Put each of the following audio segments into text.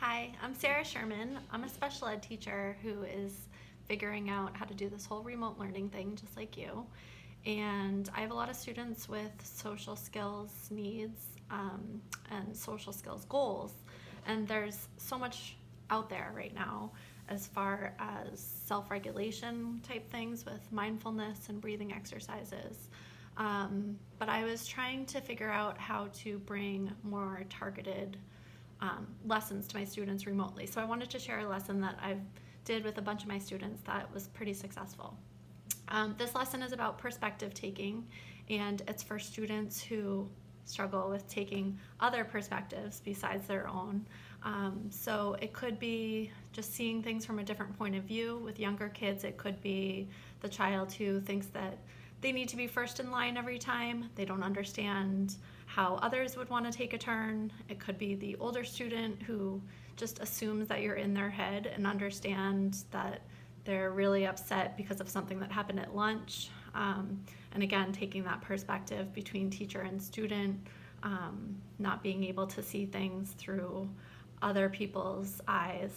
Hi, I'm Sarah Sherman. I'm a special ed teacher who is figuring out how to do this whole remote learning thing just like you. And I have a lot of students with social skills needs and social skills goals. And there's so much out there right now as far as self-regulation type things with mindfulness and breathing exercises. But I was trying to figure out how to bring more targeted lessons to my students remotely. So I wanted to share a lesson that I did with a bunch of my students that was pretty successful. This lesson is about perspective taking, and it's for students who struggle with taking other perspectives besides their own. So it could be just seeing things from a different point of view. With younger kids, it could be the child who thinks that they need to be first in line every time. They don't understand how others would want to take a turn. It could be the older student who just assumes that you're in their head and understand that they're really upset because of something that happened at lunch. And again, taking that perspective between teacher and student, not being able to see things through other people's eyes.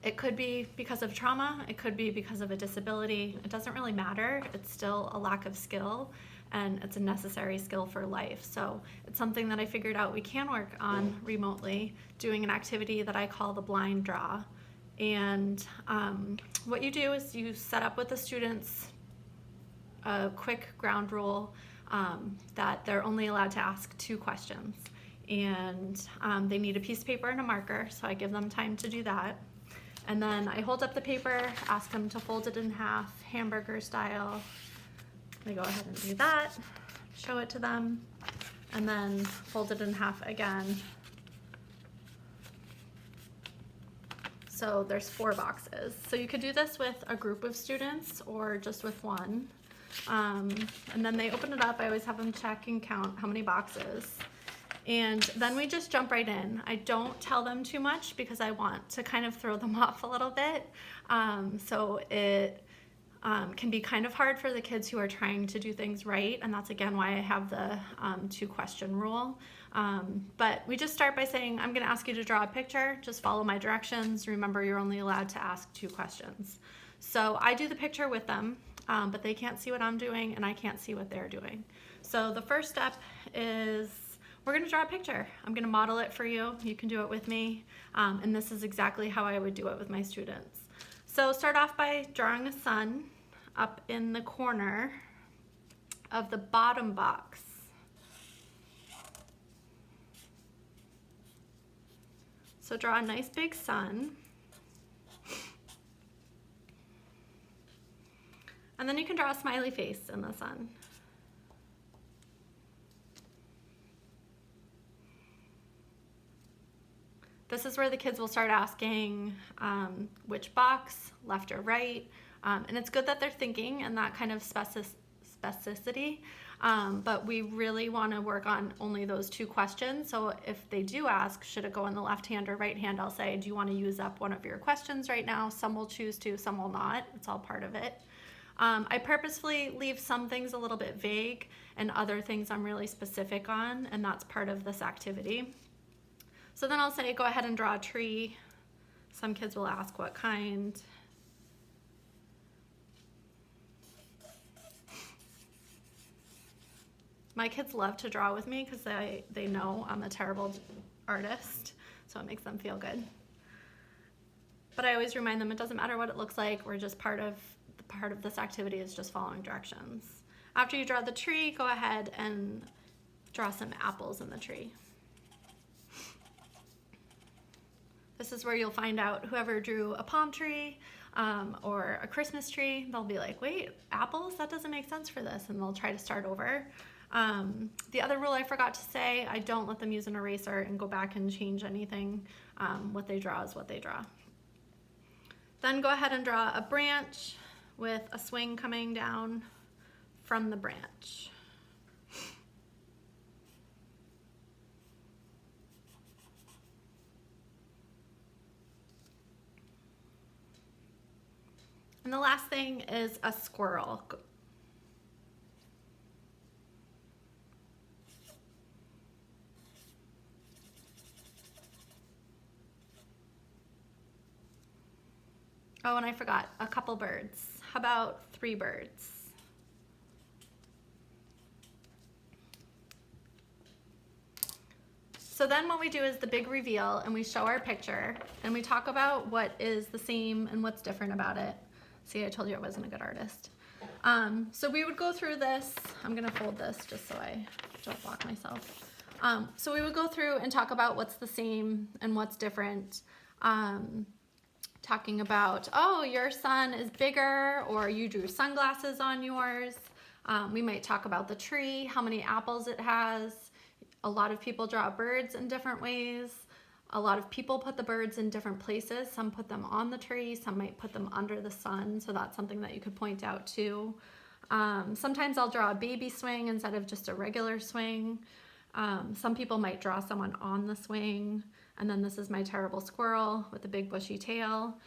It could be because of trauma, it could be because of a disability. It doesn't really matter. It's still a lack of skill, and it's a necessary skill for life. So it's something that I figured out we can work on remotely, doing an activity that I call the blind draw. And what you do is you set up with the students a quick ground rule that they're only allowed to ask 2 questions. And they need a piece of paper and a marker, so I give them time to do that. And then I hold up the paper, ask them to fold it in half, hamburger style. They go ahead and do that, show it to them, and then fold it in half again. So there's 4 boxes. So you could do this with a group of students or just with one. And then they open it up. I always have them check and count how many boxes. And then we just jump right in. I don't tell them too much because I want to kind of throw them off a little bit. So it can be kind of hard for the kids who are trying to do things right. And that's again why I have the 2-question rule. But we just start by saying, I'm gonna ask you to draw a picture. Just follow my directions. Remember, you're only allowed to ask 2 questions. So I do the picture with them, but they can't see what I'm doing and I can't see what they're doing. So the first step is we're gonna draw a picture. I'm gonna model it for you. You can do it with me. And this is exactly how I would do it with my students. So start off by drawing a sun up in the corner of the bottom box. So draw a nice big sun. And then you can draw a smiley face in the sun. This is where the kids will start asking which box, left or right. And it's good that they're thinking and that kind of specificity, but we really want to work on only those 2 questions. So if they do ask, should it go in the left hand or right hand, I'll say, do you want to use up one of your questions right now? Some will choose to, some will not. It's all part of it. I purposefully leave some things a little bit vague and other things I'm really specific on, and that's part of this activity. So then I'll say, go ahead and draw a tree. Some kids will ask what kind. My kids love to draw with me because they know I'm a terrible artist, so it makes them feel good. But I always remind them it doesn't matter what it looks like, we're just part of this activity is just following directions. After you draw the tree, go ahead and draw some apples in the tree. This is where you'll find out whoever drew a palm tree or a Christmas tree, they'll be like, wait, apples? That doesn't make sense for this, and they'll try to start over. The other rule I forgot to say, I don't let them use an eraser and go back and change anything. What they draw is what they draw. Then go ahead and draw a branch with a swing coming down from the branch. And the last thing is a squirrel. Oh, and I forgot, a couple birds. How about 3 birds? So then what we do is the big reveal, and we show our picture and we talk about what is the same and what's different about it. See, I told you I wasn't a good artist. So we would go through this. I'm gonna fold this just so I don't block myself. So we would go through and talk about what's the same and what's different. Talking about, oh, your sun is bigger, or you drew sunglasses on yours. We might talk about the tree, how many apples it has. A lot of people draw birds in different ways. A lot of people put the birds in different places. Some put them on the tree, some might put them under the sun, so that's something that you could point out too. Sometimes I'll draw a baby swing instead of just a regular swing. Some people might draw someone on the swing. And then this is my terrible squirrel with the big bushy tail.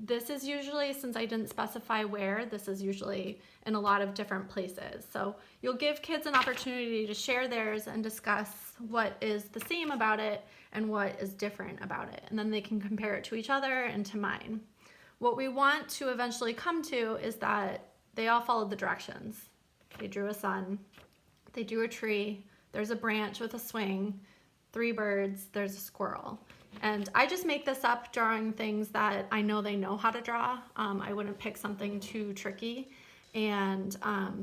This is usually, since I didn't specify where, this is usually in a lot of different places. So you'll give kids an opportunity to share theirs and discuss what is the same about it and what is different about it. And then they can compare it to each other and to mine. What we want to eventually come to is that they all followed the directions. They drew a sun, they drew a tree, there's a branch with a swing, 3 birds, there's a squirrel. And I just make this up drawing things that I know they know how to draw. I wouldn't pick something too tricky. And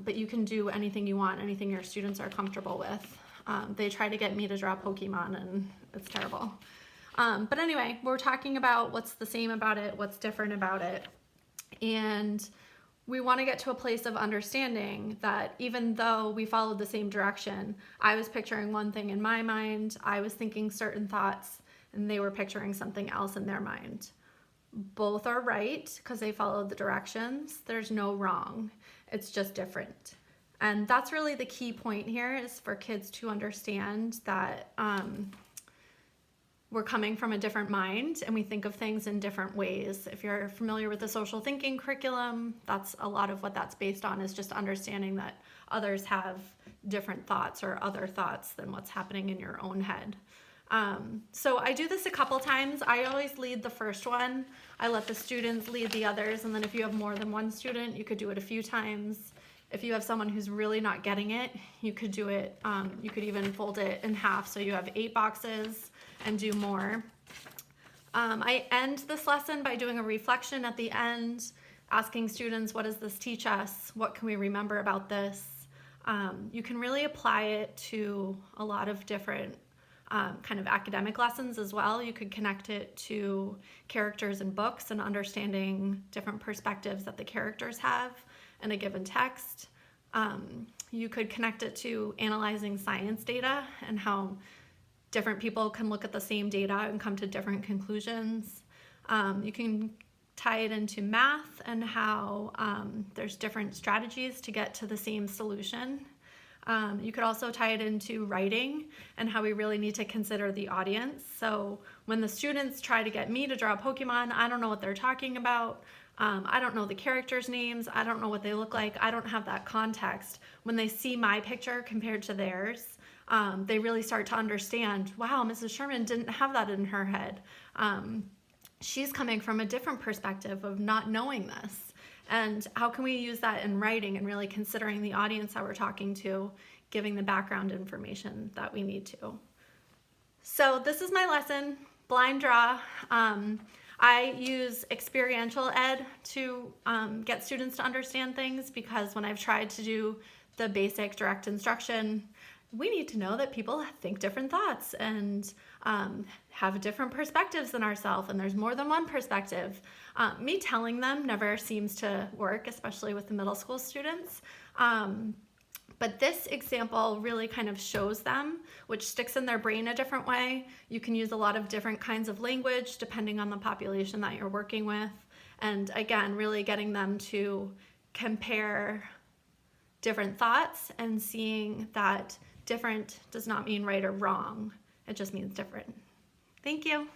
but you can do anything you want, anything your students are comfortable with. They try to get me to draw Pokemon and it's terrible. But anyway, we're talking about what's the same about it, what's different about it. And we want to get to a place of understanding that even though we followed the same direction, I was picturing one thing in my mind, I was thinking certain thoughts, and they were picturing something else in their mind. Both are right because they followed the directions. There's no wrong. It's just different. And that's really the key point here, is for kids to understand that we're coming from a different mind and we think of things in different ways. If you're familiar with the social thinking curriculum, that's a lot of what that's based on, is just understanding that others have different thoughts or other thoughts than what's happening in your own head. So I do this a couple times. I always lead the first one. I let the students lead the others, and then if you have more than one student, you could do it a few times. If you have someone who's really not getting it, you could do it, you could even fold it in half so you have 8 boxes and do more. I end this lesson by doing a reflection at the end, asking students, what does this teach us? What can we remember about this? You can really apply it to a lot of different kind of academic lessons as well. You could connect it to characters in books and understanding different perspectives that the characters have in a given text. You could connect it to analyzing science data and how different people can look at the same data and come to different conclusions. You can tie it into math and how there's different strategies to get to the same solution. You could also tie it into writing and how we really need to consider the audience. So when the students try to get me to draw Pokemon, I don't know what they're talking about. I don't know the characters' names. I don't know what they look like. I don't have that context. When they see my picture compared to theirs, they really start to understand, wow, Mrs. Sherman didn't have that in her head. She's coming from a different perspective of not knowing this. And how can we use that in writing and really considering the audience that we're talking to, giving the background information that we need to. So this is my lesson, blind draw. I use experiential ed to get students to understand things, because when I've tried to do the basic direct instruction, we need to know that people think different thoughts and have different perspectives than ourselves, and there's more than one perspective. Me telling them never seems to work, especially with the middle school students. But this example really kind of shows them, which sticks in their brain a different way. You can use a lot of different kinds of language depending on the population that you're working with. And again, really getting them to compare different thoughts and seeing that different does not mean right or wrong. It just means different. Thank you.